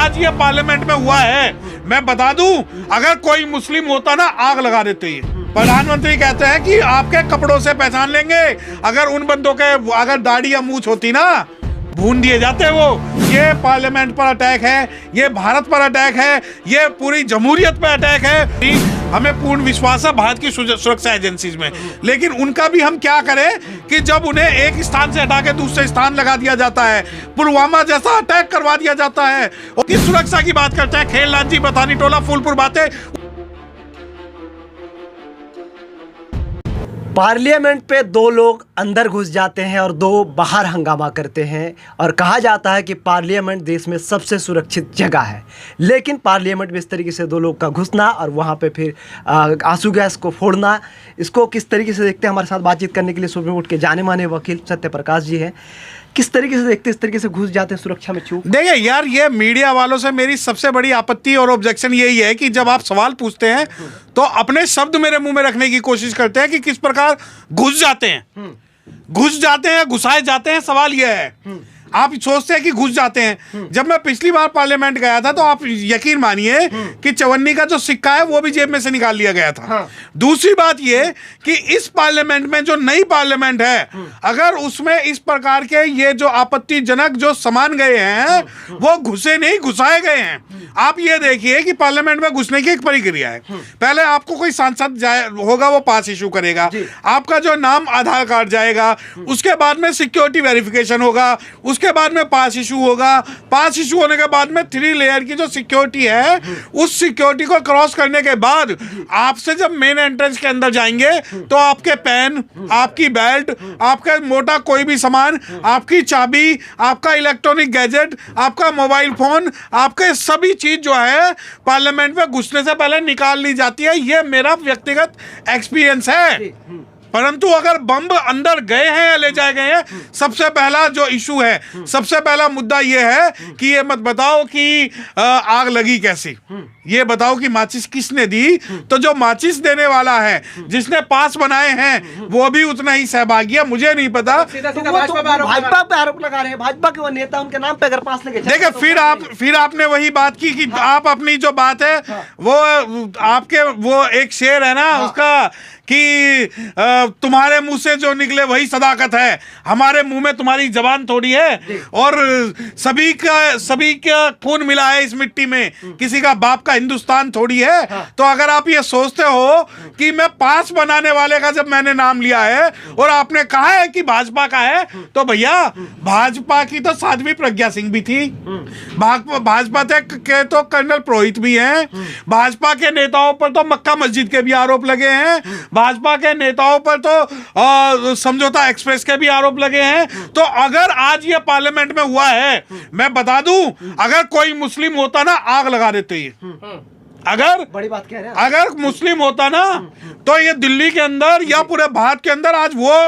आज ये पार्लियामेंट में हुआ है, मैं बता दूं, अगर कोई मुस्लिम होता ना आग लगा देते ये। प्रधानमंत्री कहते हैं कि आपके कपड़ों से पहचान लेंगे, अगर उन बंदों के अगर दाढ़ी या मूंछ होती ना भून दिए जाते वो। ये पार्लियामेंट पर अटैक है, ये भारत पर अटैक है, ये पूरी जमहूरियत पर अटैक है। हमें पूर्ण विश्वास है भारत की सुरक्षा एजेंसीज में, लेकिन उनका भी हम क्या करें कि जब उन्हें एक स्थान से हटा के दूसरे स्थान लगा दिया जाता है, पुलवामा जैसा अटैक करवा दिया जाता है, और किस सुरक्षा की बात करते हैं खेलनाथ जी, बतानी टोला, फूलपुर बातें। पार्लियामेंट पे 2 लोग अंदर घुस जाते हैं और 2 बाहर हंगामा करते हैं, और कहा जाता है कि पार्लियामेंट देश में सबसे सुरक्षित जगह है। लेकिन पार्लियामेंट में इस तरीके से 2 लोग का घुसना और वहाँ पे फिर आंसू गैस को फोड़ना, इसको किस तरीके से देखते हैं? हमारे साथ बातचीत करने के लिए सुप्रीम कोर्ट के जाने माने वकील सत्यप्रकाश जी हैं। किस तरीके से देखते हैं इस तरीके से घुस जाते हैं सुरक्षा में चूक? देखिए यार, ये मीडिया वालों से मेरी सबसे बड़ी आपत्ति और ऑब्जेक्शन यही है कि जब आप सवाल पूछते हैं तो अपने शब्द मेरे मुंह में रखने की कोशिश करते हैं कि किस प्रकार घुस जाते हैं, घुसाए जाते हैं। सवाल यह है, आप सोचते हैं कि घुस जाते हैं। जब मैं पिछली बार पार्लियामेंट गया था तो आप यकीन मानिए कि चवन्नी का जो सिक्का है वो भी जेब में से निकाल लिया गया था। दूसरी बात ये कि इस पार्लियामेंट में जो नई पार्लियामेंट है, अगर उसमें इस प्रकार के ये जो आपत्तिजनक जो सामान गए हैं वो घुसे नहीं, घुसाए गए हैं। आप ये देखिए कि पार्लियामेंट में घुसने की एक प्रक्रिया है। पहले आपको कोई सांसद होगा, वो पास इशू करेगा, आपका जो नाम आधार कार्ड जाएगा, उसके बाद में सिक्योरिटी वेरिफिकेशन होगा, उसके बाद में पास इशू होगा। पास इशू होने के बाद में 3 लेयर की जो सिक्योरिटी है, उस सिक्योरिटी को क्रॉस करने के बाद आपसे जब मेन एंट्रेंस के अंदर जाएंगे तो आपके पेन, आपकी बेल्ट, आपका मोटा कोई भी सामान, आपकी चाबी, आपका इलेक्ट्रॉनिक गैजेट, आपका मोबाइल फोन, आपके सभी चीज जो है पार्लियामेंट में घुसने से पहले निकाल ली जाती है। यह मेरा व्यक्तिगत एक्सपीरियंस है। परंतु अगर बम अंदर गए हैं या ले जाए गए हैं, सबसे पहला जो इशू है, सबसे पहला मुद्दा यह है कि ये मत बताओ कि आग लगी कैसी, ये बताओ कि माचिस किसने दी। तो जो माचिस देने वाला है, जिसने पास बनाए हैं, वो भी उतना ही सहभागी है। मुझे नहीं पता, भाजपा पे आरोप लगा रहे हैं, भाजपा के वो नेता, उनके नाम पे अगर पास लगे। देखिए, फिर आपने वही बात की कि आप अपनी जो बात है वो आपके वो एक शेर है ना उसका कि तुम्हारे मुंह से जो निकले वही सदाकत है, हमारे मुंह में तुम्हारी जबान थोड़ी है। और सभी का खून मिला है इस मिट्टी में, किसी का बाप का हिंदुस्तान थोड़ी है। तो अगर आप ये सोचते हो कि मैं पास बनाने वाले का जब मैंने नाम लिया है और आपने कहा है कि भाजपा का है, तो भैया भाजपा की तो साध्वी प्रज्ञा सिंह भी थी, भाजपा के तो कर्नल पुरोहित भी हैं, भाजपा के नेताओं पर तो मक्का मस्जिद के भी आरोप लगे हैं, भाजपा के नेताओं पर तो समझौता एक्सप्रेस के भी आरोप लगे हैं। तो अगर आज ये पार्लियामेंट में हुआ है, मैं बता दूं, अगर कोई मुस्लिम होता ना आग लगा देते ये। अगर बड़ी बात कह रहे हैं, अगर मुस्लिम होता ना तो ये दिल्ली के अंदर या पूरे भारत के अंदर आज वो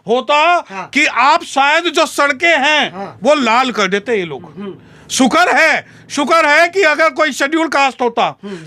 होता कि आप शायद जो सड़कें हैं वो लाल कर देते ये लोग। शुक्र है कि अगर कोई शेड्यूल कास्ट होता,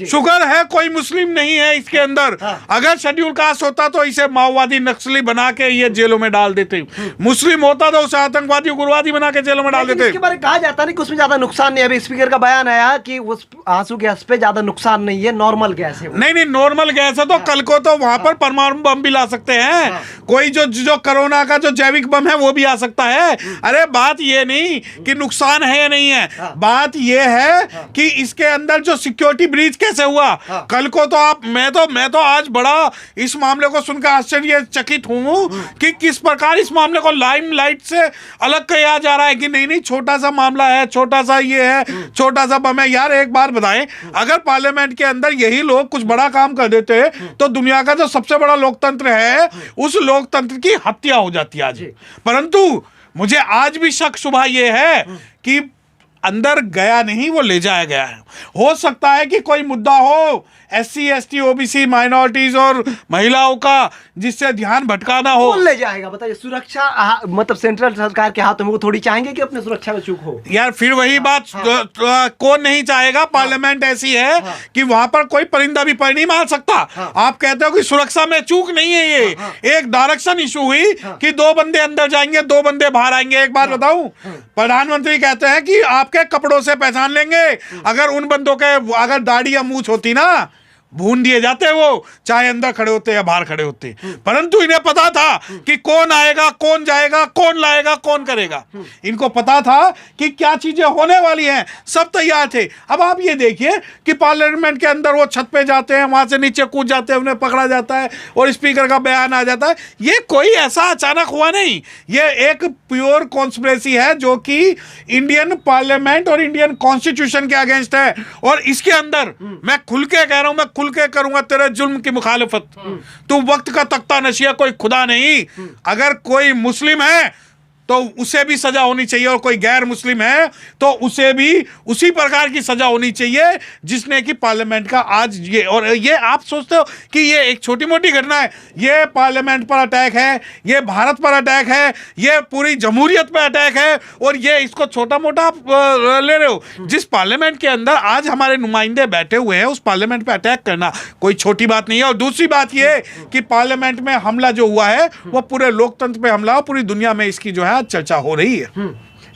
शुक्र है कोई मुस्लिम नहीं है इसके अंदर। अगर शेड्यूल कास्ट होता तो इसे माओवादी नक्सली बना के ये जेलों में डाल देते, मुस्लिम होता तो उसे आतंकवादी उग्रवादी बना के जेलों में डाल देते। इसके बारे में कहा जाता है कि उसमें ज्यादा नुकसान नहीं है। अभी स्पीकर का बयान आया कि उस आंसू गैस पे ज्यादा नुकसान नहीं है, नॉर्मल गैस है। नहीं, नॉर्मल गैस है तो कल को तो वहां पर परमाणु बम भी ला सकते हैं। कोई जो कोरोना का जो जैविक बम है वो भी आ सकता है। अरे बात ये नहीं कि नुकसान है या नहीं है, बात ये है कि इसके अंदर जो सिक्योरिटी ब्रीच कैसे हुआ। कल को तो मैं तो आज बड़ा इस मामले को सुनकर आश्चर्यचकित हूं कि किस प्रकार इस मामले को लाइमलाइट से अलग किया जा रहा है कि नहीं छोटा सा मामला है, छोटा सा ये है, छोटा सा बम है। यार एक बात बताएं, अगर पार्लियामेंट के अंदर यही लोग कुछ बड़ा काम कर देते तो दुनिया का जो सबसे बड़ा लोकतंत्र है उस लोकतंत्र की हत्या हो जाती आज। परंतु मुझे आज भी शक शुबा ये है कि अंदर गया नहीं, वो ले जाया गया है। हो सकता है कि कोई मुद्दा हो SC ST OBC माइनॉरिटीज और महिलाओं का जिससे ध्यान भटकाना हो। कौन ले जाएगा बताइए? सुरक्षा मतलब सेंट्रल सरकार के हाथों में, वो थोड़ी चाहेंगे कि अपने सुरक्षा में चूक हो। यार फिर वही बात, कौन नहीं चाहेगा। पार्लियामेंट ऐसी है कि वहां पर कोई परिंदा भी पर नहीं मार सकता। आप कहते हो कि सुरक्षा में चूक नहीं है, ये एक डायरेक्शन इशू हुई कि 2 बंदे अंदर जाएंगे, 2 बंदे बाहर आएंगे। एक बात बताऊं, प्रधानमंत्री कहते हैं कि आप आपके कपड़ों से पहचान लेंगे। अगर उन बंदों के अगर दाढ़ी या मूंछ होती ना, भून दिए जाते वो, चाहे अंदर खड़े होते या बाहर खड़े होते। परंतु इन्हें पता था कि कौन आएगा, कौन जाएगा, कौन लाएगा, कौन करेगा। इनको पता था कि क्या चीजें होने वाली हैं, सब तैयार थे। अब आप ये देखिए कि पार्लियामेंट के अंदर वो छत पे जाते हैं, वहां से नीचे कूद जाते हैं, उन्हें पकड़ा जाता है और स्पीकर का बयान आ जाता है। ये कोई ऐसा अचानक हुआ नहीं, ये एक प्योर कॉन्स्पिरेसी है जो कि इंडियन पार्लियामेंट और इंडियन कॉन्स्टिट्यूशन के अगेंस्ट है। और इसके अंदर मैं खुल के कह रहा हूं, मैं खुल के करूंगा तेरे जुल्म की मुखालिफत। तू वक्त का तख्ता नशिया, कोई खुदा नहीं। अगर कोई मुस्लिम है तो उसे भी सजा होनी चाहिए, और कोई गैर मुस्लिम है तो उसे भी उसी प्रकार की सजा होनी चाहिए जिसने कि पार्लियामेंट का आज ये, और ये आप सोचते हो कि ये एक छोटी मोटी घटना है। ये पार्लियामेंट पर अटैक है, ये भारत पर अटैक है, ये पूरी जमहूरियत पर अटैक है, और ये इसको छोटा मोटा आप ले रहे हो। जिस पार्लियामेंट के अंदर आज हमारे नुमाइंदे बैठे हुए हैं, उस पार्लियामेंट पर अटैक करना कोई छोटी बात नहीं है। और दूसरी बात ये कि पार्लियामेंट में हमला जो हुआ है वो पूरे लोकतंत्र पे हमला, पूरी दुनिया में इसकी जो है चर्चा हो रही है।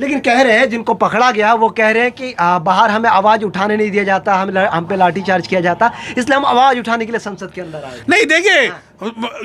लेकिन कह रहे हैं जिनको पकड़ा गया वो कह रहे हैं कि बाहर हमें आवाज उठाने नहीं दिया जाता, हम पे लाठीचार्ज किया जाता, इसलिए हम आवाज उठाने के लिए संसद के अंदर आए। नहीं देखिए,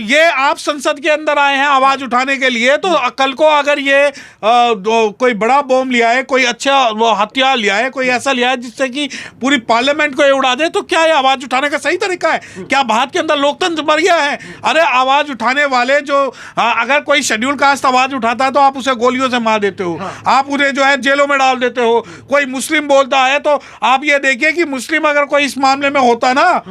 ये आप संसद के अंदर आए हैं आवाज उठाने के लिए, तो कल को अगर ये कोई बड़ा बम लिया है, कोई अच्छा हथियार लिया है, कोई ऐसा लिया है जिससे कि पूरी पार्लियामेंट को ये उड़ा दे, तो क्या ये आवाज उठाने का सही तरीका है? क्या भारत के अंदर लोकतंत्र मर गया है? अरे आवाज उठाने वाले जो अगर कोई शेड्यूल कास्ट आवाज उठाता है तो आप उसे गोलियों से मार देते हो, आप उन्हें जो है जेलों में डाल देते हो। कोई मुस्लिम बोलता है तो आप ये देखिए कि मुस्लिम अगर कोई इस मामले में होता ना,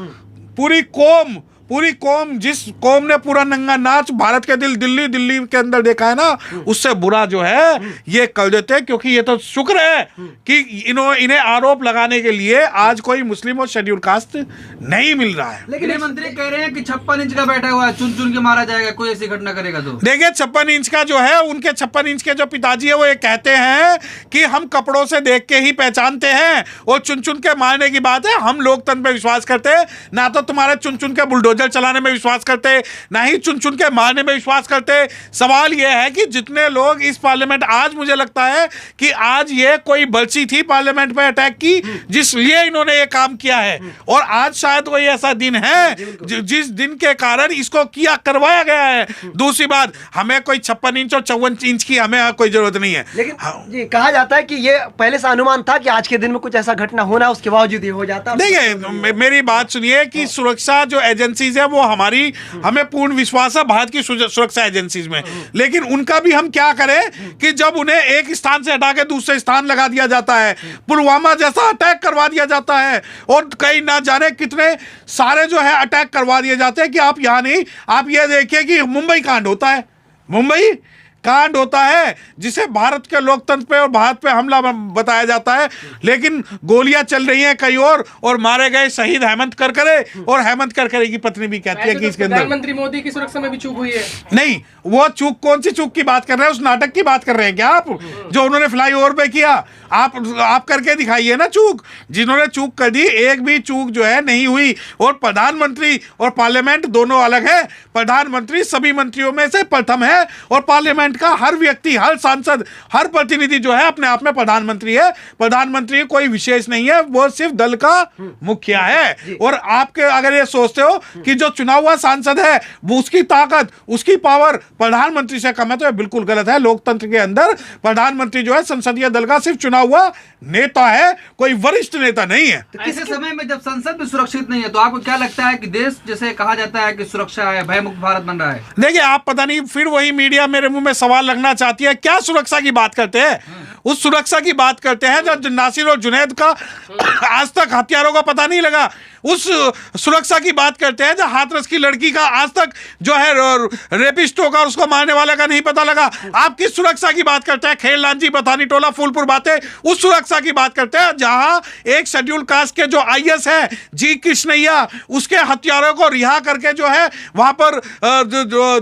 पूरी कौम जिस कौम ने पूरा नंगा नाच भारत के दिल्ली के अंदर देखा है ना, उससे बुरा जो है ये कर देते हैं। क्योंकि ये तो शुक्र है कि इन्हें आरोप लगाने के लिए आज कोई मुस्लिम और शेड्यूल कास्ट नहीं मिल रहा है। लेकिन मंत्री कह रहे हैं कि 56 इंच का बैठा हुआ है, चुन चुन के मारा जाएगा कोई ऐसी घटना करेगा तो। देखिए 56 इंच का जो है, उनके 56 इंच के जो पिताजी है वो ये कहते हैं कि हम कपड़ों से देख के ही पहचानते हैं, और चुन चुन के मारने की बात है। हम लोकतंत्र पे विश्वास करते हैं, ना तो तुम्हारे चुन चुन के बुलडोजर चलाने में विश्वास करते, ना ही चुन चुन के मारने में विश्वास करते। सवाल यह है कि जितने लोग इस पार्लियामेंट, आज मुझे लगता है कि आज ये कोई बर्ची थी पार्लियामेंट पे अटैक की, जिसलिए इन्होंने ये काम किया है। और आज शायद कोई ऐसा दिन है जिस दिन के कारण इसको करवाया गया है। दूसरी बात, हमें कोई 56 इंच और 54 इंच की हमें कोई जरूरत नहीं है। लेकिन जी कहा जाता है कि ये पहले से अनुमान था कि आज के दिन में कुछ ऐसा घटना होना, उसके बावजूद ये हो जाता। देखिए मेरी बात सुनिए कि सुरक्षा जो एजेंसीज है वो हमें पूर्ण विश्वास है भारत की सुरक्षा एजेंसीज में। लेकिन उनका भी हम क्या करें कि जब उन्हें एक स्थान से हटा के दूसरे स्थान लगा दिया जाता है, पुलवामा जैसा अटैक करवा दिया जाता है, और कई ना जाने कितने सारे जो है अटैक करवा दिए जाते हैं कि आप यहां नहीं, आप ये देखिए कि मुंबई कांड होता है, मुंबई कांड होता है जिसे भारत के लोकतंत्र पे और भारत पे हमला बताया जाता है, लेकिन गोलियां चल रही हैं कहीं और मारे गए शहीद हेमंत करकरे, और हेमंत करकरे की पत्नी भी कहती है कि इसके अंदर प्रधानमंत्री मोदी की सुरक्षा में भी चूक हुई है। नहीं, वो चूक कौन सी चूक की बात कर रहे हैं? उस नाटक की बात कर रहे हैं क्या आप, जो उन्होंने फ्लाईओवर पे किया? आप करके दिखाइए ना चूक। जिन्होंने चूक कर दी, एक भी चूक जो है नहीं हुई। और प्रधानमंत्री और पार्लियामेंट दोनों अलग है। प्रधानमंत्री सभी मंत्रियों में से प्रथम है, और पार्लियामेंट का हर व्यक्ति, हर सांसद, हर प्रतिनिधि जो है अपने आप में प्रधानमंत्री है। प्रधानमंत्री कोई विशेष नहीं है, वो सिर्फ दल का मुखिया है। और आपके अगर ये सोचते हो कि जो चुना हुआ सांसद है वो उसकी ताकत, उसकी पावर प्रधानमंत्री से कम है, तो ये बिल्कुल गलत है। लोकतंत्र के अंदर प्रधानमंत्री जो है संसदीय दल का सिर्फ चुना हुआ नेता है, कोई वरिष्ठ नेता नहीं है। तो ऐसे समय में जब संसद भी सुरक्षित नहीं है, तो आपको क्या लगता है कि देश जैसे कहा जाता है कि सुरक्षा है, भयमुक्त भारत बन रहा है? देखिए, आप पता नहीं फिर वही मीडिया मेरे मुंह में सवाल लगना चाहती है। क्या सुरक्षा की बात करते हैं? उस सुरक्षा की बात करते हैं जो नासिर और जुनैद का आज तक हथियारों का पता नहीं लगा। उस सुरक्षा की बात करते हैं जो हाथरस की लड़की का आज तक जो है रेपिस्ट होगा, उसको मारने वाले का नहीं पता लगा। आप किस सुरक्षा की बात करते हैं? खेल लांजी, बथानी टोला, फूलपुर बातें, उस सुरक्षा की बात करते हैं जहां एक शेड्यूल कास्ट के जो आईएएस है जी कृष्णैया, उसके हथियारों को रिहा करके जो है वहां पर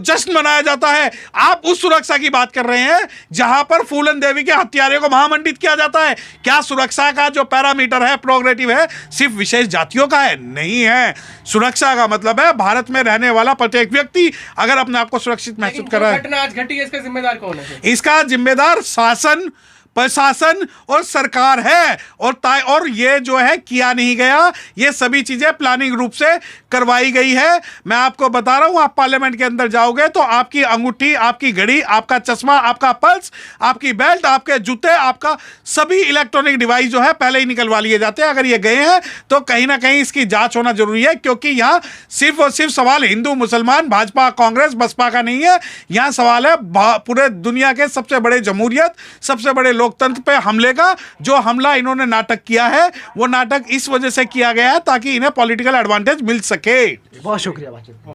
जश्न मनाया जाता है। आप उस सुरक्षा की बात कर रहे हैं जहां पर फूलन देवी के हत्यारे को महामंडित किया जाता है। क्या सुरक्षा का जो पैरामीटर है, प्रोग्रेटिव है, सिर्फ विशेष जातियों का है? नहीं है। सुरक्षा का मतलब है भारत में रहने वाला प्रत्येक व्यक्ति अगर अपने आप को सुरक्षित महसूस कर रहा है। घटना आज घटी है, इसका जिम्मेदार कौन है? इसका जिम्मेदार शासन, प्रशासन और सरकार है, और ये जो है किया नहीं गया, ये सभी चीजें प्लानिंग रूप से करवाई गई है। मैं आपको बता रहा हूं, आप पार्लियामेंट के अंदर जाओगे तो आपकी अंगूठी, आपकी घड़ी, आपका चश्मा, आपका पल्स, आपकी बेल्ट, आपके जूते, आपका सभी इलेक्ट्रॉनिक डिवाइस जो है पहले ही निकलवा लिए जाते हैं। अगर ये गए हैं तो कहीं ना कहीं इसकी जांच होना जरूरी है, क्योंकि यहां सिर्फ और सिर्फ सवाल हिंदू मुसलमान, भाजपा कांग्रेस बसपा का नहीं है। यहां सवाल है पूरे दुनिया के सबसे बड़े जमहूरियत, सबसे बड़े लोकतंत्र पे हमले का। जो हमला इन्होंने नाटक किया है, वो नाटक इस वजह से किया गया है ताकि इन्हें पॉलिटिकल एडवांटेज मिल सके। बहुत शुक्रिया बातचीत।